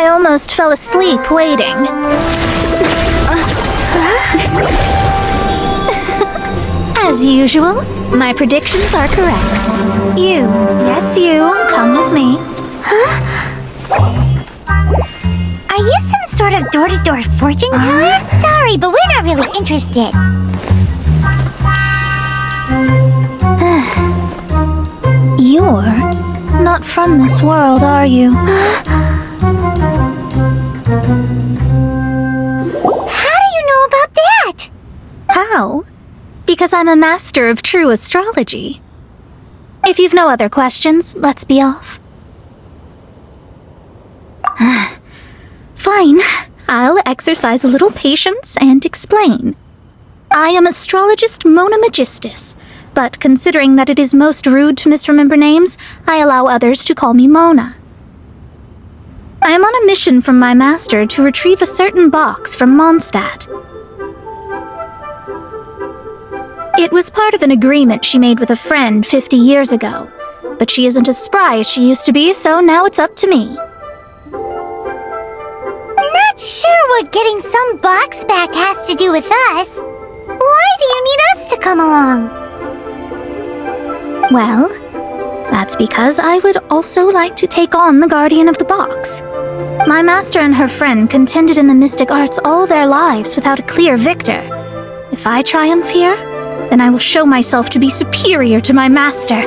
I almost fell asleep waiting. As usual, my predictions are correct. Yes you, come with me. Are you some sort of door-to-door fortune teller? Sorry, but we're not really interested. You're not from this world, are you? How do you know about that? How? Because I'm a master of true astrology. If you've no other questions, let's be off. Fine. I'll exercise a little patience and explain. I am astrologist Mona Magistus, but considering that it is most rude to misremember names, I allow others to call me Mona. I am on a mission from my master to retrieve a certain box from Mondstadt. It was part of an agreement she made with a friend 50 years ago, but she isn't as spry as she used to be, so now it's up to me. Not sure what getting some box back has to do with us. Why do you need us to come along? Well, that's because I would also like to take on the guardian of the box. My master and her friend contended in the mystic arts all their lives without a clear victor. If I triumph here, then I will show myself to be superior to my master.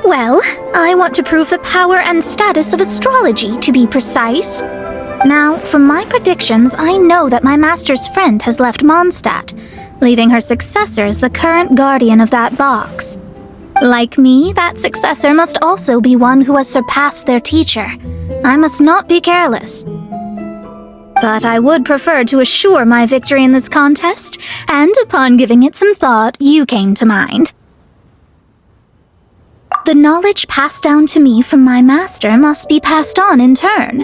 Well, I want to prove the power and status of astrology, to be precise. Now, from my predictions, I know that my master's friend has left Mondstadt, leaving her successor as the current guardian of that box. Like me, that successor must also be one who has surpassed their teacher. I must not be careless. But I would prefer to assure my victory in this contest, and upon giving it some thought, you came to mind. The knowledge passed down to me from my master must be passed on in turn.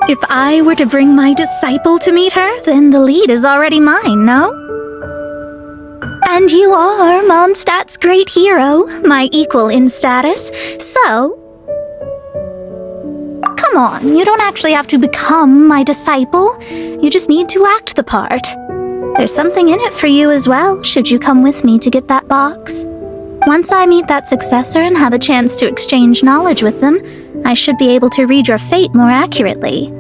If I were to bring my disciple to meet her, then the lead is already mine, no? And you are Mondstadt's great hero, my equal in status, so... Come on, you don't actually have to become my disciple. You just need to act the part. There's something in it for you as well, should you come with me to get that box. Once I meet that successor and have a chance to exchange knowledge with them, I should be able to read your fate more accurately.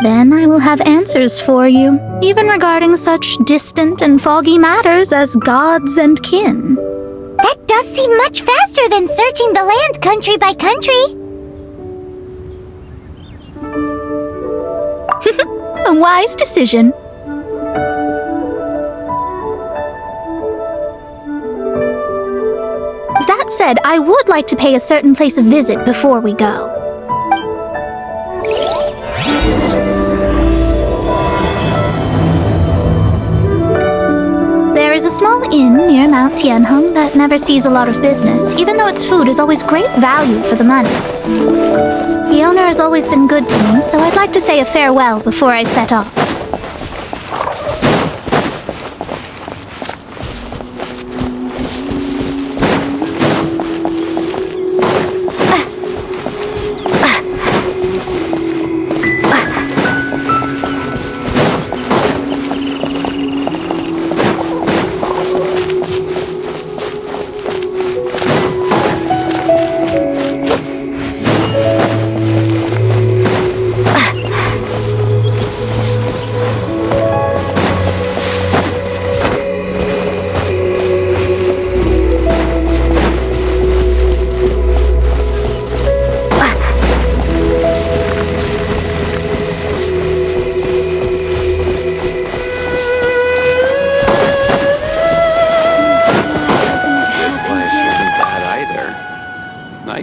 Then I will have answers for you, even regarding such distant and foggy matters as gods and kin. That does seem much faster than searching the land country by country. A wise decision. That said, I would like to pay a certain place a visit before we go. There is a small inn near Mount Tianheng that never sees a lot of business, even though its food is always great value for the money. The owner has always been good to me, so I'd like to say a farewell before I set off.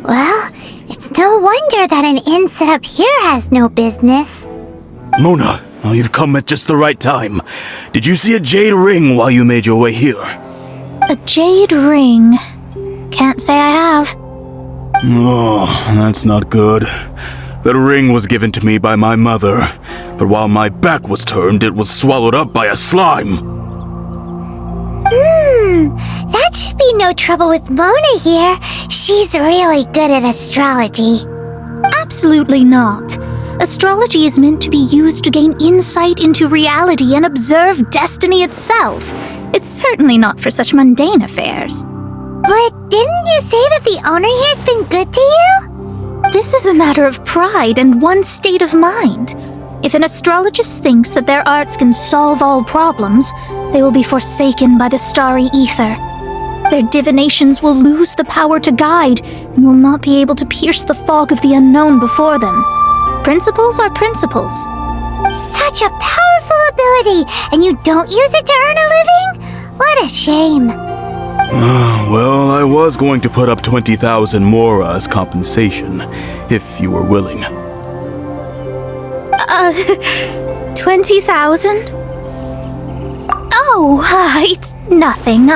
Well, it's no wonder that an inn set up here has no business. Mona, you've come at just the right time. Did you see a jade ring while you made your way here? A jade ring? Can't say I have. Oh, that's not good. That ring was given to me by my mother, but while my back was turned, it was swallowed up by a slime. That should be no trouble with Mona here. She's really good at astrology. Absolutely not. Astrology is meant to be used to gain insight into reality and observe destiny itself. It's certainly not for such mundane affairs. But didn't you say that the owner here's been good to you? This is a matter of pride and one's state of mind. If an astrologist thinks that their arts can solve all problems, they will be forsaken by the starry ether. Their divinations will lose the power to guide and will not be able to pierce the fog of the unknown before them. Principles are principles. Such a powerful ability, and you don't use it to earn a living? What a shame. Well, I was going to put up 20,000 Mora as compensation, if you were willing. 20,000? Oh, it's nothing.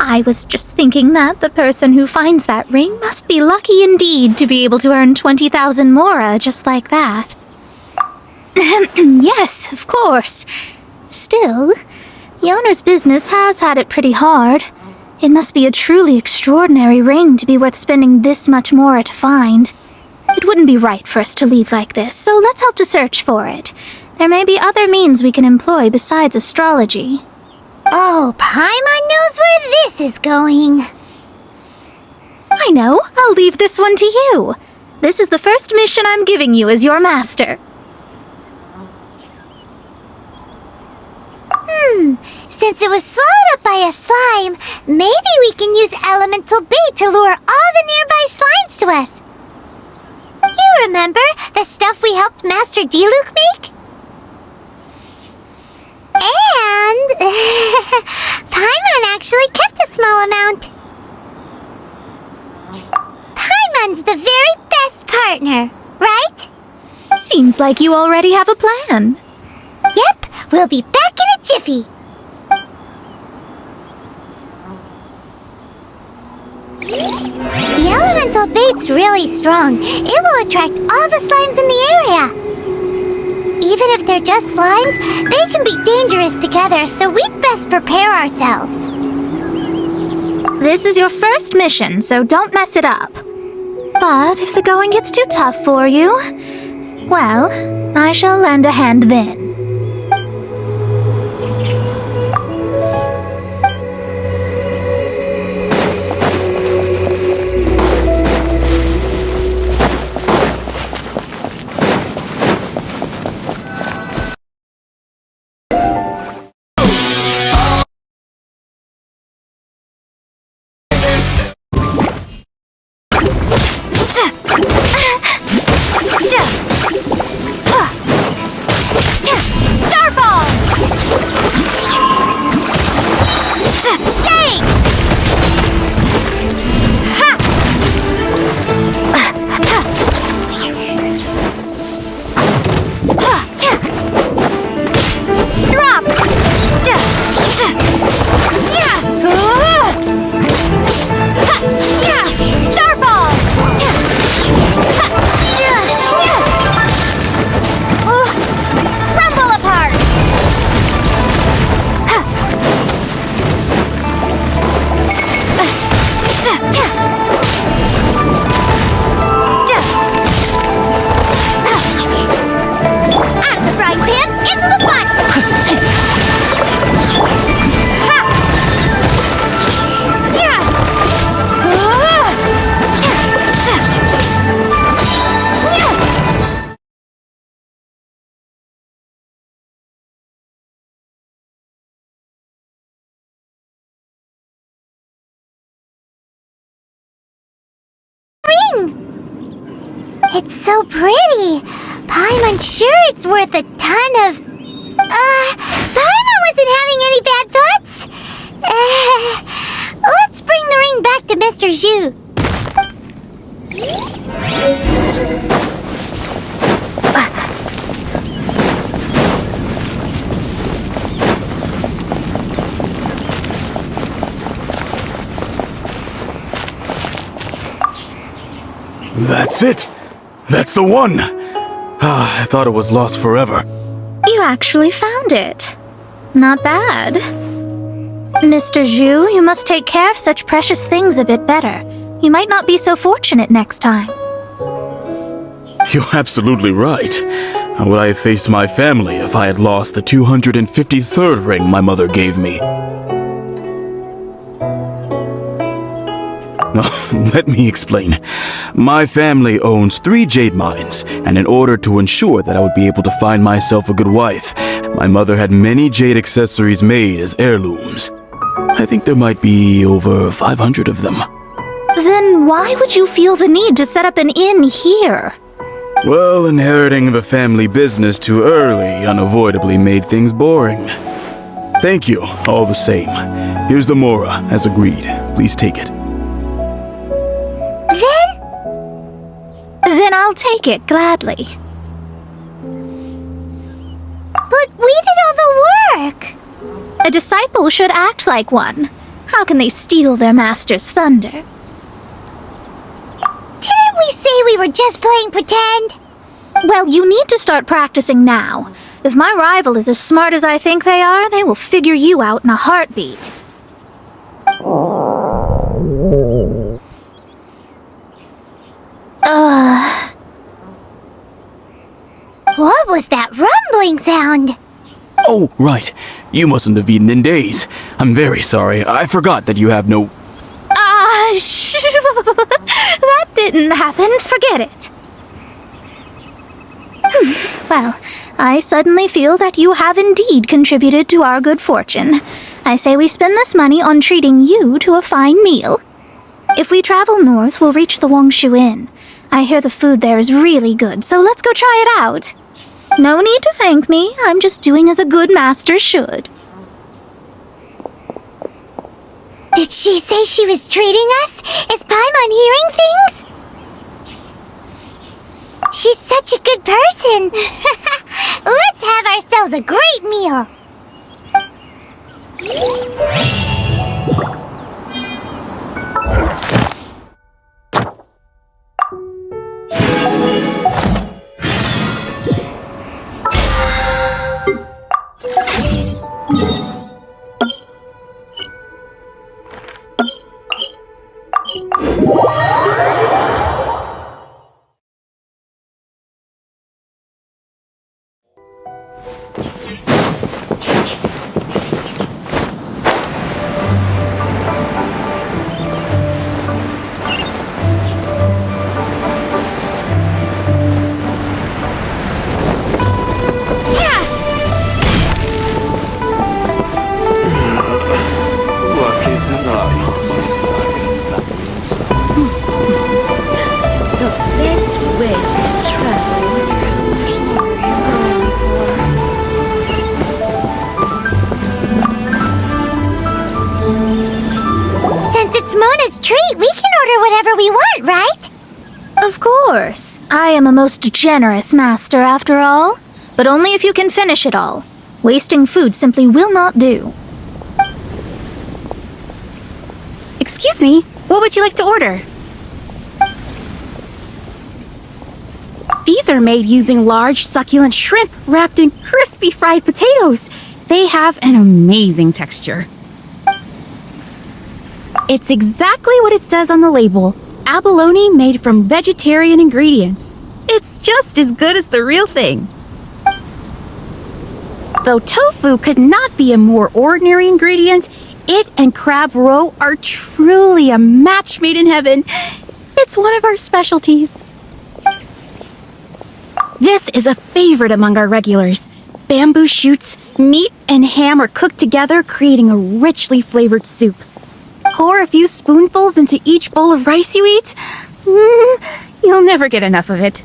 I was just thinking that the person who finds that ring must be lucky indeed to be able to earn 20,000 Mora just like that. Yes, of course. Still, the owner's business has had it pretty hard. It must be a truly extraordinary ring to be worth spending this much Mora to find. It wouldn't be right for us to leave like this, so let's help to search for it. There may be other means we can employ besides astrology. Oh, Paimon knows where this is going. I know. I'll leave this one to you. This is the first mission I'm giving you as your master. Since it was swallowed up by a slime, maybe we can use elemental bait to lure all the nearby slimes to us. You remember the stuff we helped Master Diluc make? And Paimon actually kept a small amount. Paimon's the very best partner, right? Seems like you already have a plan. Yep, we'll be back in a jiffy. The elemental bait's really strong. It will attract all the slimes in the area. Even if they're just slimes, they can be dangerous together, so we'd best prepare ourselves. This is your first mission, so don't mess it up. But if the going gets too tough for you, well, I shall lend a hand then. It's so pretty. Paimon's sure it's worth a ton of... Paimon wasn't having any bad thoughts. Let's bring the ring back to Mr. Zhu. That's it! That's the one! I thought it was lost forever. You actually found it. Not bad. Mr. Zhu, you must take care of such precious things a bit better. You might not be so fortunate next time. You're absolutely right. How would I have faced my family if I had lost the 253rd ring my mother gave me? Let me explain. My family owns 3 jade mines, and in order to ensure that I would be able to find myself a good wife, my mother had many jade accessories made as heirlooms. I think there might be over 500 of them. Then why would you feel the need to set up an inn here? Well, inheriting the family business too early unavoidably made things boring. Thank you, all the same. Here's the Mora, as agreed. Please take it. Then I'll take it gladly. But we did all the work! A disciple should act like one. How can they steal their master's thunder? Didn't we say we were just playing pretend? Well, you need to start practicing now. If my rival is as smart as I think they are, they will figure you out in a heartbeat. What was that rumbling sound? Oh, right. You mustn't have eaten in days. I'm very sorry. I forgot that you have no... That didn't happen. Forget it. Well, I suddenly feel that you have indeed contributed to our good fortune. I say we spend this money on treating you to a fine meal. If we travel north, we'll reach the Wongshu Inn. I hear the food there is really good, so let's go try it out. No need to thank me. I'm just doing as a good master should. Did she say she was treating us? Is Paimon hearing things? She's such a good person. Let's have ourselves a great meal. We want, right? Of course. I am a most generous master, after all. But only if you can finish it all. Wasting food simply will not do. Excuse me, what would you like to order? These are made using large, succulent shrimp wrapped in crispy fried potatoes. They have an amazing texture. It's exactly what it says on the label. Abalone made from vegetarian ingredients. It's just as good as the real thing. Though tofu could not be a more ordinary ingredient, it and crab roe are truly a match made in heaven. It's one of our specialties. This is a favorite among our regulars. Bamboo shoots, meat, and ham are cooked together, creating a richly flavored soup. Pour a few spoonfuls into each bowl of rice you eat. You'll never get enough of it.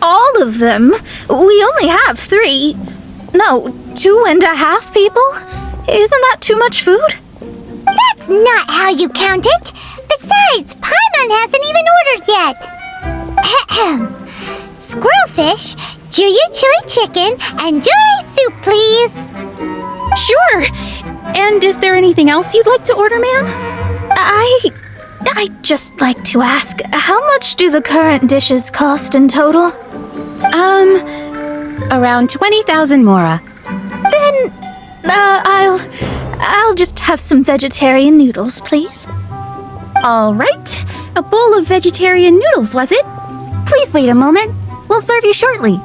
All of them? We only have 3. No, 2.5 people? Isn't that too much food? That's not how you count it. Besides, Paimon hasn't even ordered yet. Ahem. Squirrelfish, Juyu chili chicken, and juri soup, please. Sure. And is there anything else you'd like to order, ma'am? I'd just like to ask, how much do the current dishes cost in total? Around 20,000 mora. Then, I'll just have some vegetarian noodles, please. All right. A bowl of vegetarian noodles, was it? Please wait a moment. We'll serve you shortly.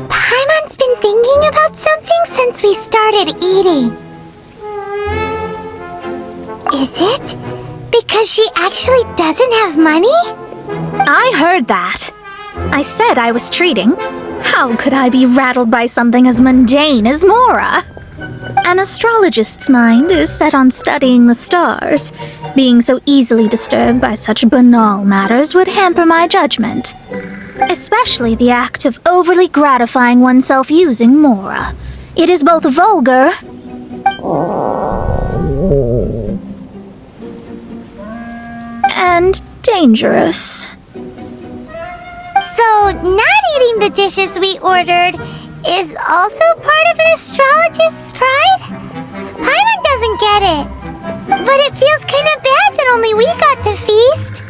Paimon's been thinking about something since we started eating. Is it because she actually doesn't have money? I heard that. I said I was treating. How could I be rattled by something as mundane as Mora? An astrologist's mind is set on studying the stars. Being so easily disturbed by such banal matters would hamper my judgment. Especially the act of overly gratifying oneself using Mora. It is both vulgar and dangerous. So, not eating the dishes we ordered is also part of an astrologist's pride? Paimon doesn't get it. But it feels kind of bad that only we got to feast.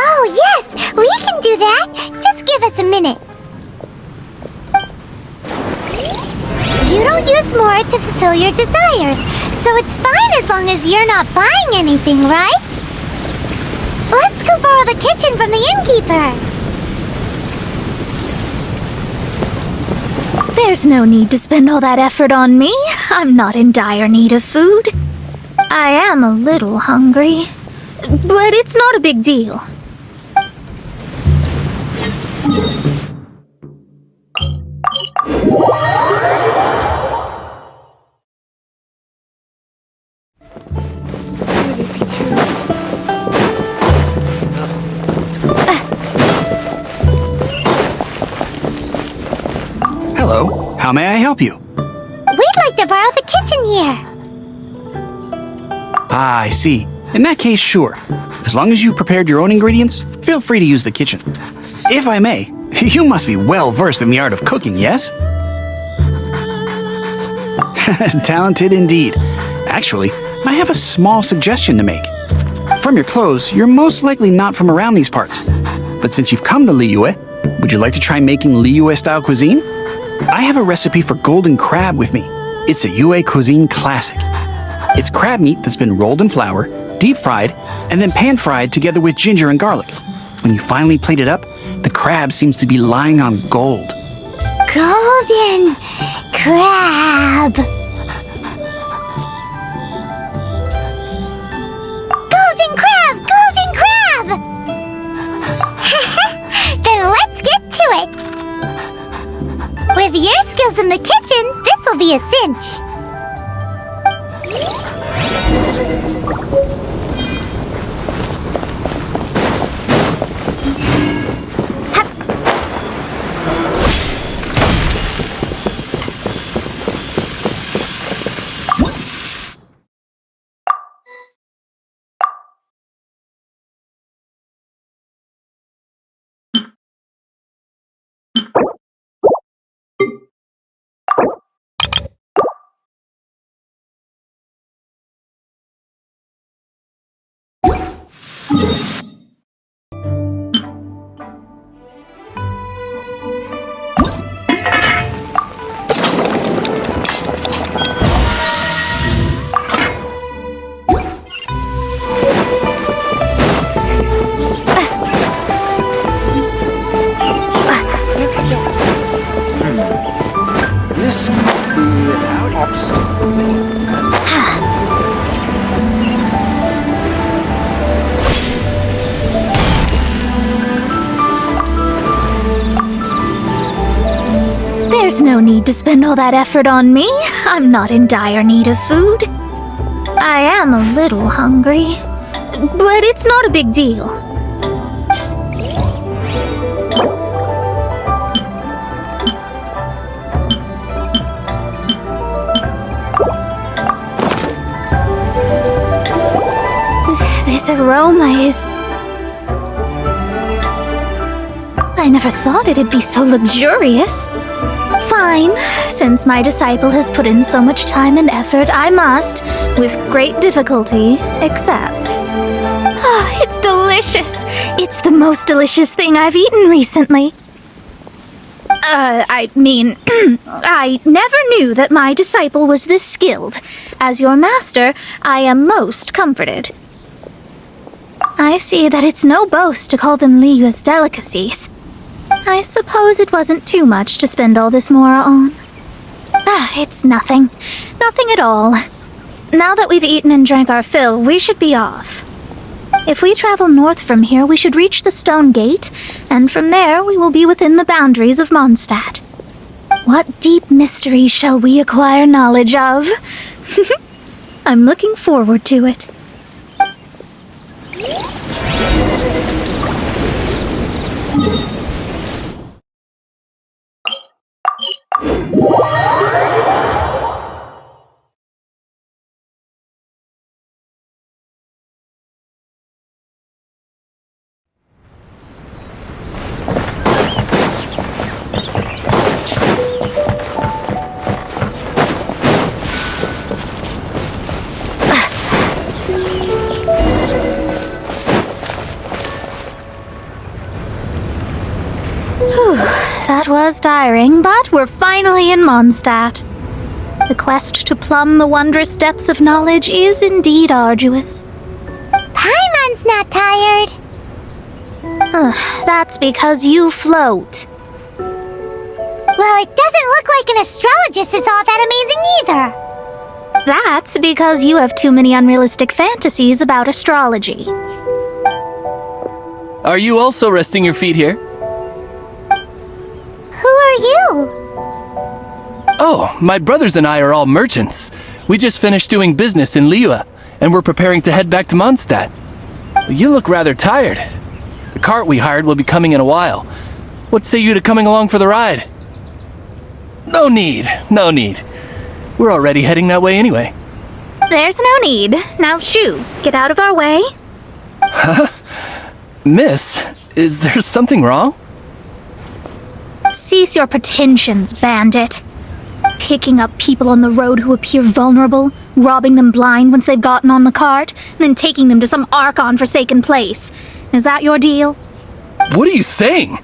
Oh, yes! We can do that! Just give us a minute. You don't use more to fulfill your desires, so it's fine as long as you're not buying anything, right? Let's go borrow the kitchen from the innkeeper. There's no need to spend all that effort on me. I'm not in dire need of food. I am a little hungry, but it's not a big deal. Hello, how may I help you? We'd like to borrow the kitchen here. Ah, I see. In that case, sure. As long as you prepared your own ingredients, feel free to use the kitchen. If I may, you must be well versed in the art of cooking, yes? Talented indeed. Actually, I have a small suggestion to make. From your clothes, you're most likely not from around these parts. But since you've come to Liyue, would you like to try making Liyue-style cuisine? I have a recipe for golden crab with me. It's a Yue cuisine classic. It's crab meat that's been rolled in flour, deep fried, and then pan fried together with ginger and garlic. When you finally plate it up, the crab seems to be lying on gold. Golden crab. Golden crab! Golden crab! Then let's get to it. With your skills in the kitchen, this'll be a cinch. This could be an obstacle. There's no need to spend all that effort on me. I'm not in dire need of food. I am a little hungry, but it's not a big deal. This aroma is... I never thought it'd be so luxurious. Fine, since my disciple has put in so much time and effort, I must, with great difficulty, accept. Ah, it's delicious! It's the most delicious thing I've eaten recently. I mean, I never knew that my disciple was this skilled. As your master, I am most comforted. I see that it's no boast to call them Liyue's delicacies. I suppose it wasn't too much to spend all this mora on. It's nothing. Nothing at all. Now that we've eaten and drank our fill, we should be off. If we travel north from here, we should reach the Stone Gate, and from there we will be within the boundaries of Mondstadt. What deep mysteries shall we acquire knowledge of? I'm looking forward to it. That was tiring, but we're finally in Mondstadt. The quest to plumb the wondrous depths of knowledge is indeed arduous. Paimon's not tired. That's because you float. Well, it doesn't look like an astrologist is all that amazing either. That's because you have too many unrealistic fantasies about astrology. Are you also resting your feet here? Who are you? Oh, my brothers and I are all merchants. We just finished doing business in Liyue, and we're preparing to head back to Mondstadt. You look rather tired. The cart we hired will be coming in a while. What say you to coming along for the ride? No need, no need. We're already heading that way anyway. There's no need. Now shoo, get out of our way. Miss, is there something wrong? Cease your pretensions, bandit. Picking up people on the road who appear vulnerable, robbing them blind once they've gotten on the cart, and then taking them to some Archon-forsaken place. Is that your deal? What are you saying?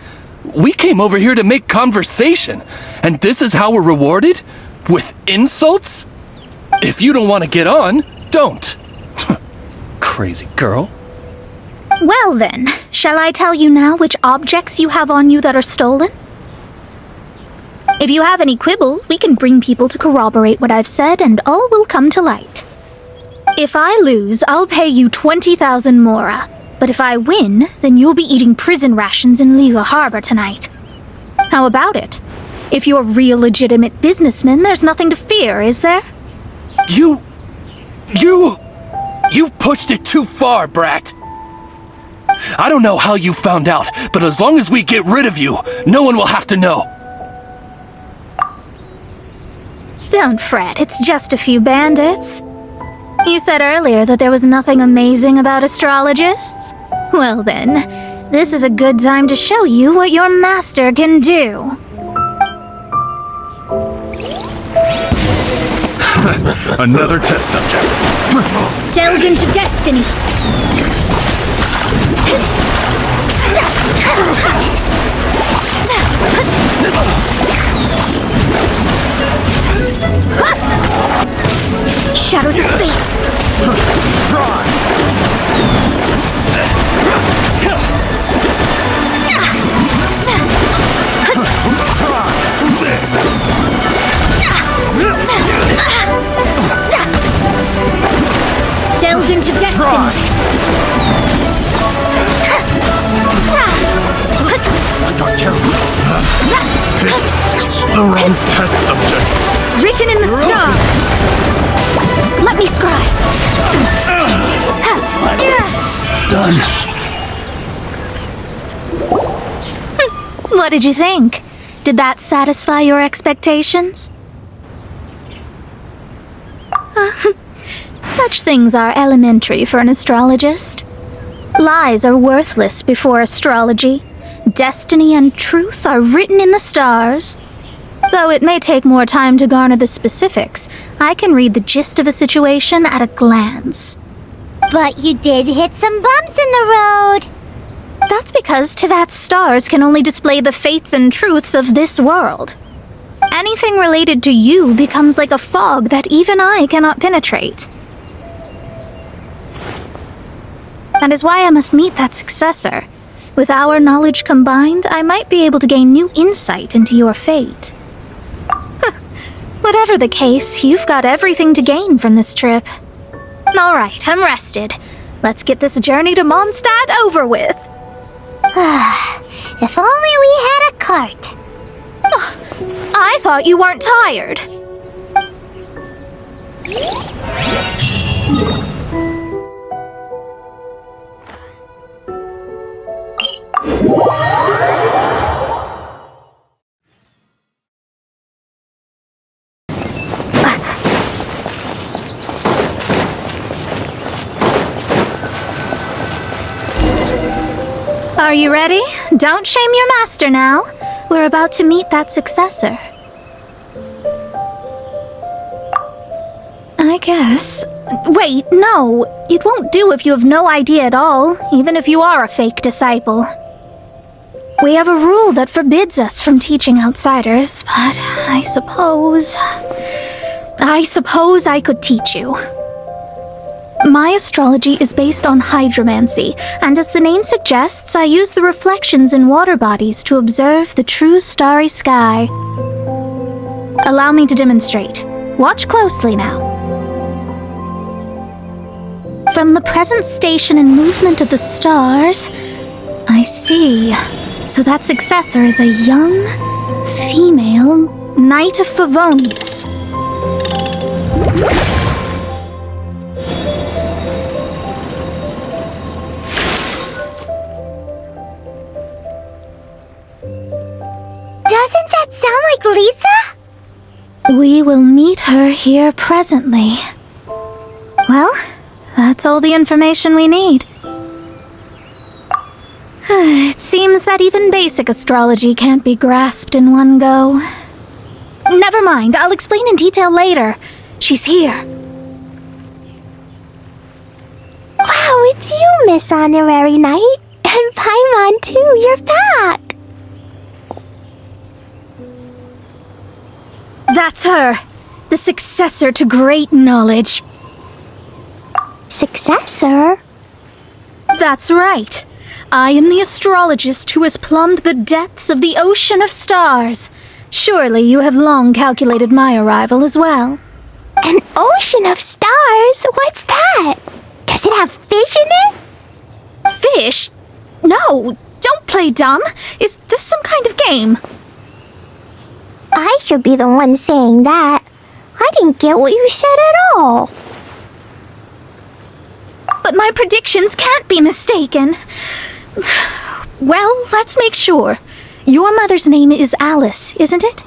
We came over here to make conversation, and this is how we're rewarded? With insults? If you don't want to get on, don't. Crazy girl. Well then, shall I tell you now which objects you have on you that are stolen? If you have any quibbles, we can bring people to corroborate what I've said, and all will come to light. If I lose, I'll pay you 20,000 mora. But if I win, then you'll be eating prison rations in Liyue Harbor tonight. How about it? If you're real legitimate businessmen, there's nothing to fear, is there? You pushed it too far, brat. I don't know how you found out, but as long as we get rid of you, no one will have to know. Don't fret, it's just a few bandits. You said earlier that there was nothing amazing about astrologists? Well then, this is a good time to show you what your master can do. Another test subject. Delve into destiny. Shadows of fate. Delve into destiny. I got carried. Picked the wrong test subject. Written in the stars. Let me scribe. Done. What did you think? Did that satisfy your expectations? Such things are elementary for an astrologist. Lies are worthless before astrology. Destiny and truth are written in the stars. Though it may take more time to garner the specifics, I can read the gist of a situation at a glance. But you did hit some bumps in the road. That's because Tivat's stars can only display the fates and truths of this world. Anything related to you becomes like a fog that even I cannot penetrate. That is why I must meet that successor. With our knowledge combined, I might be able to gain new insight into your fate. Whatever the case, you've got everything to gain from this trip. All right, I'm rested. Let's get this journey to Mondstadt over with. If only we had a cart. I thought you weren't tired. Are you ready? Don't shame your master now. We're about to meet that successor. I guess. Wait, no. It won't do if you have no idea at all, even if you are a fake disciple. We have a rule that forbids us from teaching outsiders, but I suppose I could teach you. My astrology is based on hydromancy, and as the name suggests, I use the reflections in water bodies to observe the true starry sky. Allow me to demonstrate. Watch closely now. From the present station and movement of the stars, I see. So that successor is a young, female Knight of Favonius. Doesn't that sound like Lisa? We will meet her here presently. Well, that's all the information we need. It seems that even basic astrology can't be grasped in one go. Never mind, I'll explain in detail later. She's here. Wow, it's you, Miss Honorary Knight. And Paimon, too, you're back. That's her, the successor to great knowledge. Successor? That's right. I am the astrologist who has plumbed the depths of the ocean of stars. Surely you have long calculated my arrival as well. An ocean of stars? What's that? Does it have fish in it? Fish? No, don't play dumb. Is this some kind of game? I should be the one saying that. I didn't get what you said at all. But my predictions can't be mistaken. Well, let's make sure. Your mother's name is Alice, isn't it?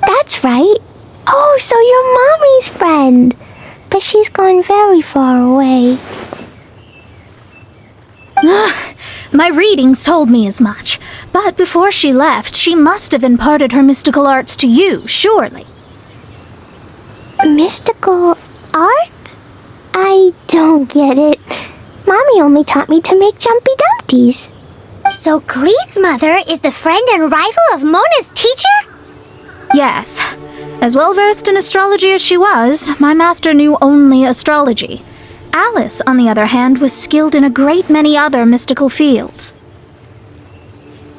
That's right. Oh, so you're Mommy's friend. But she's gone very far away. My readings told me as much. But before she left, she must have imparted her mystical arts to you, surely. Mystical arts? I don't get it. Mommy only taught me to make Jumpy Dumpties. So Glee's mother is the friend and rival of Mona's teacher? Yes. As well versed in astrology as she was, my master knew only astrology. Alice, on the other hand, was skilled in a great many other mystical fields.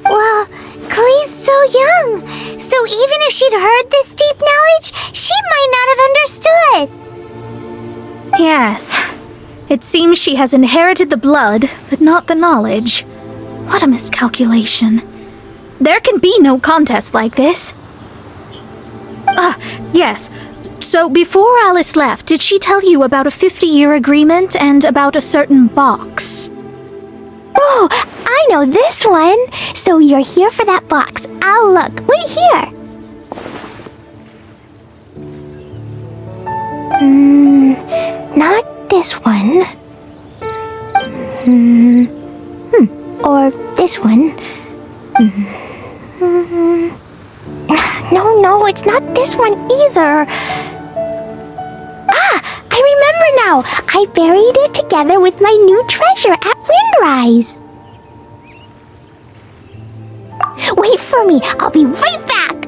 Well, Glee's so young. So even if she'd heard this deep knowledge, she might not have understood. Yes. It seems she has inherited the blood, but not the knowledge. What a miscalculation. There can be no contest like this. Yes. So before Alice left, did she tell you about a 50-year agreement and about a certain box? Oh, I know this one. So you're here for that box. I'll look. Wait here. Not this one. Or this one. No, it's not this one either. I remember now. I buried it to together with my new treasure at Windrise. Wait for me, I'll be right back!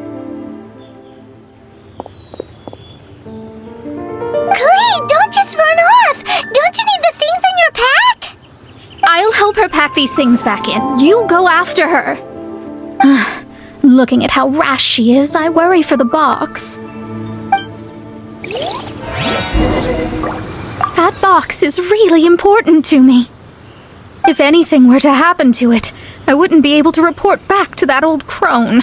Clay, don't just run off! Don't you need the things in your pack? I'll help her pack these things back in. You go after her. Looking at how rash she is, I worry for the box. That box is really important to me. If anything were to happen to it, I wouldn't be able to report back to that old crone.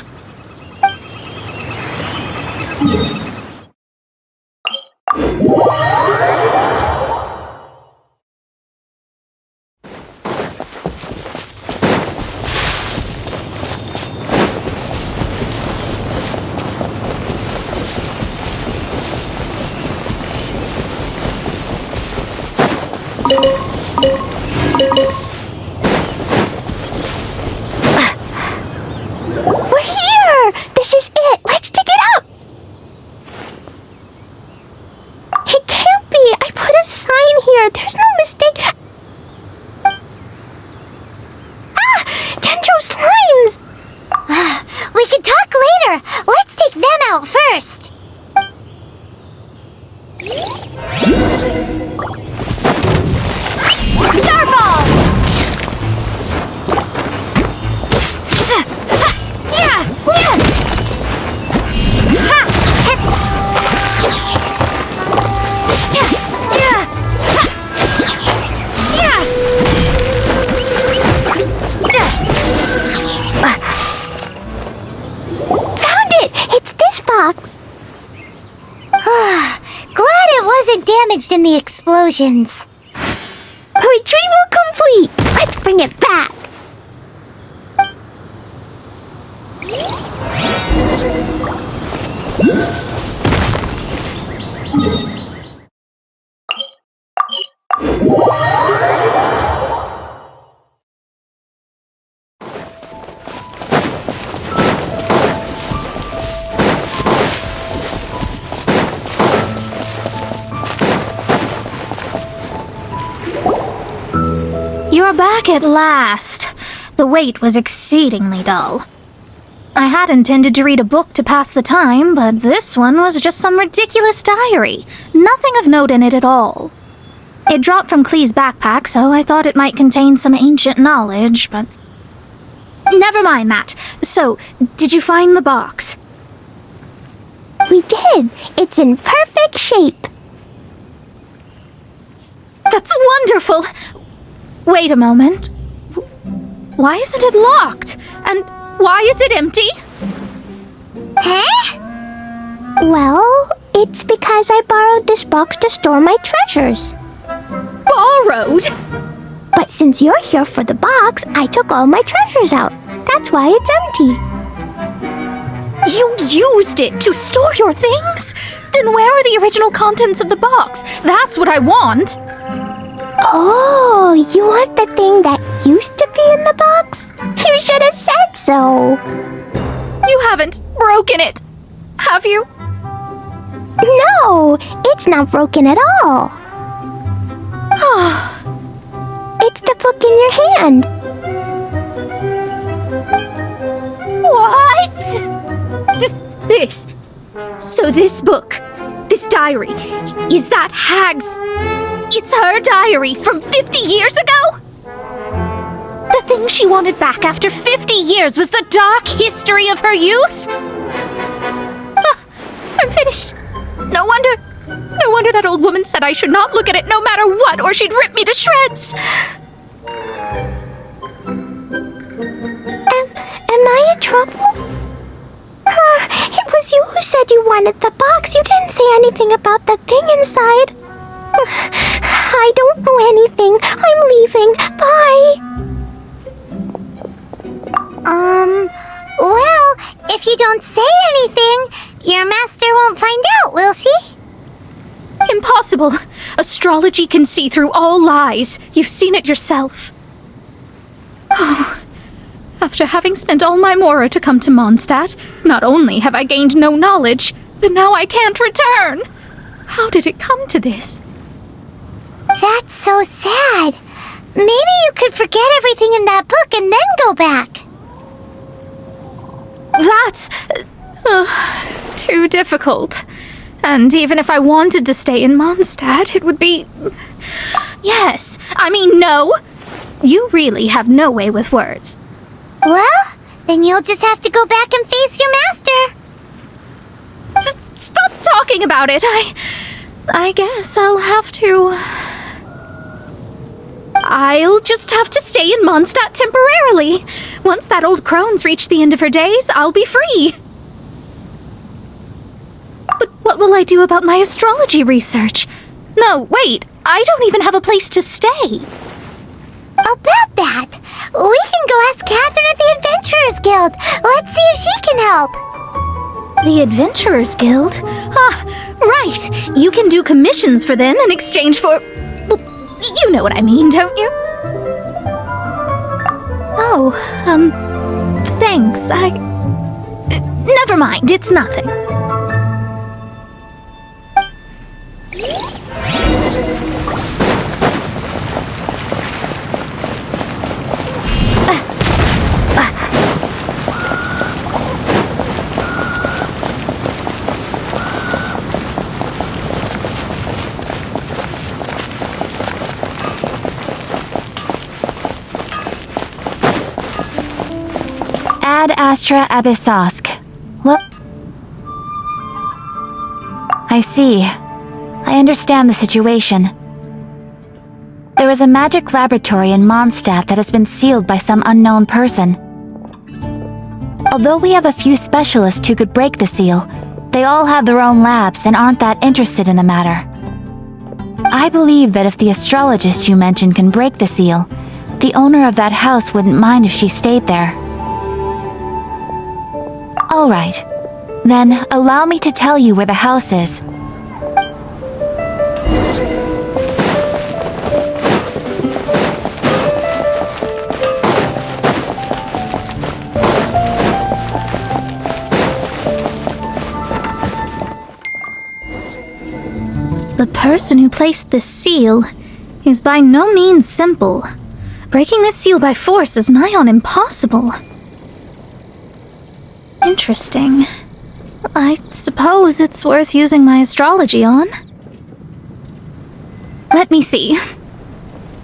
We're here! This is it! Let's dig it up! It can't be! I put a sign here! There's no mistake! Ah! Dendro slimes! We can talk later! Let's take them out first! Starball! Found it! It's this box! Glad it wasn't damaged in the explosions. Retrieval complete! Let's bring it back! You're back at last. The wait was exceedingly dull. I had intended to read a book to pass the time, but this one was just some ridiculous diary. Nothing of note in it at all. It dropped from Clee's backpack, so I thought it might contain some ancient knowledge, but... Never mind that. So, did you find the box? We did! It's in perfect shape! That's wonderful! Wait a moment. Why isn't it locked? And why is it empty? Huh? Well, it's because I borrowed this box to store my treasures. Borrowed? But since you're here for the box, I took all my treasures out. That's why it's empty. You used it to store your things? Then where are the original contents of the box? That's what I want. Oh, you want the thing that used to be in the box? You should have said so. You haven't broken it, have you? No, it's not broken at all. It's the book in your hand. What? This. So this book, this diary, is that Hag's... It's her diary from 50 years ago? The thing she wanted back after 50 years was the dark history of her youth? I'm finished. No wonder that old woman said I should not look at it no matter what, or she'd rip me to shreds. Am I in trouble? It was you who said you wanted the box. You didn't say anything about the thing inside. I don't know anything. I'm leaving. Bye. Well, if you don't say anything, your master won't find out, will she? Impossible. Astrology can see through all lies. You've seen it yourself. Oh. After having spent all my Mora to come to Mondstadt, not only have I gained no knowledge, but now I can't return. How did it come to this? That's so sad. Maybe you could forget everything in that book and then go back. That's too difficult. And even if I wanted to stay in Mondstadt, it would be... Yes, I mean no. You really have no way with words. Well, then you'll just have to go back and face your master. Stop talking about it. I guess I'll have to... I'll just have to stay in Mondstadt temporarily. Once that old crone's reached the end of her days, I'll be free. But what will I do about my astrology research? No, wait, I don't even have a place to stay. About that, we can go ask Catherine at the Adventurers Guild. Let's see if she can help. The Adventurers Guild? Ah, right. You can do commissions for them in exchange for... Well, you know what I mean, don't you? Oh, thanks. Never mind, it's nothing. Ad Astra Abyssosk. What? I see. I understand the situation. There is a magic laboratory in Mondstadt that has been sealed by some unknown person. Although we have a few specialists who could break the seal, they all have their own labs and aren't that interested in the matter. I believe that if the astrologist you mentioned can break the seal, the owner of that house wouldn't mind if she stayed there. All right. Then, allow me to tell you where the house is. The person who placed this seal is by no means simple. Breaking this seal by force is nigh on impossible. Interesting. I suppose it's worth using my astrology on. Let me see.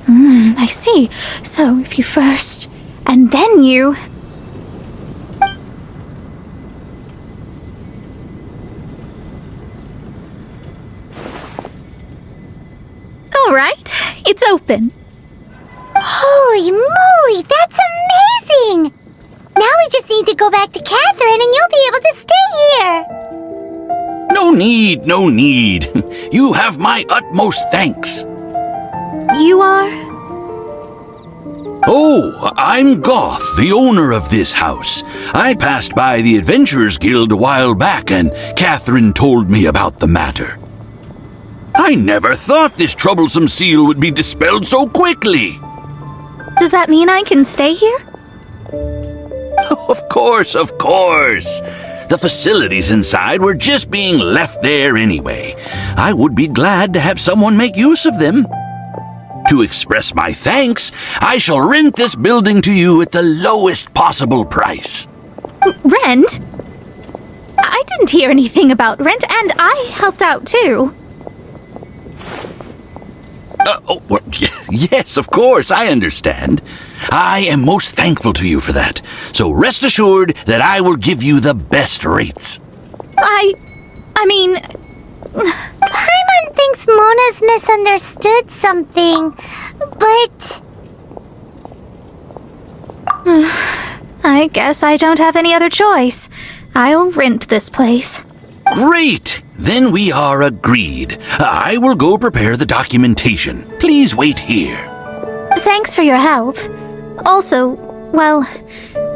I see. So if you first, and then you... All right, it's open. Holy moly, that's amazing! Now we just need to go back to Catherine and you'll be able to stay here! No need, no need. You have my utmost thanks. You are? Oh, I'm Goth, the owner of this house. I passed by the Adventurers Guild a while back and Catherine told me about the matter. I never thought this troublesome seal would be dispelled so quickly. Does that mean I can stay here? Of course, of course. The facilities inside were just being left there anyway. I would be glad to have someone make use of them. To express my thanks, I shall rent this building to you at the lowest possible price. Rent? I didn't hear anything about rent, and I helped out too. Well, yes, of course, I understand. I am most thankful to you for that. So rest assured that I will give you the best rates. I mean... Paimon thinks Mona's misunderstood something, but... I guess I don't have any other choice. I'll rent this place. Great! Then we are agreed. I will go prepare the documentation. Please wait here. Thanks for your help. Also, well,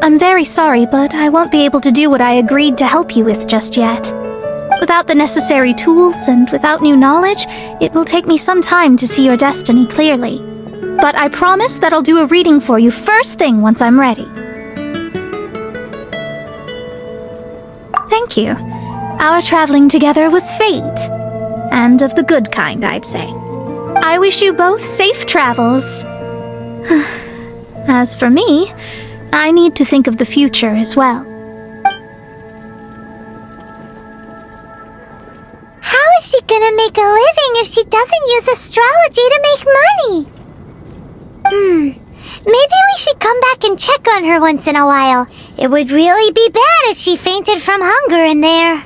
I'm very sorry, but I won't be able to do what I agreed to help you with just yet. Without the necessary tools and without new knowledge, it will take me some time to see your destiny clearly. But I promise that I'll do a reading for you first thing once I'm ready. Thank you. Our traveling together was fate. And of the good kind, I'd say. I wish you both safe travels. As for me, I need to think of the future as well. How is she gonna make a living if she doesn't use astrology to make money? Maybe we should come back and check on her once in a while. It would really be bad if she fainted from hunger in there.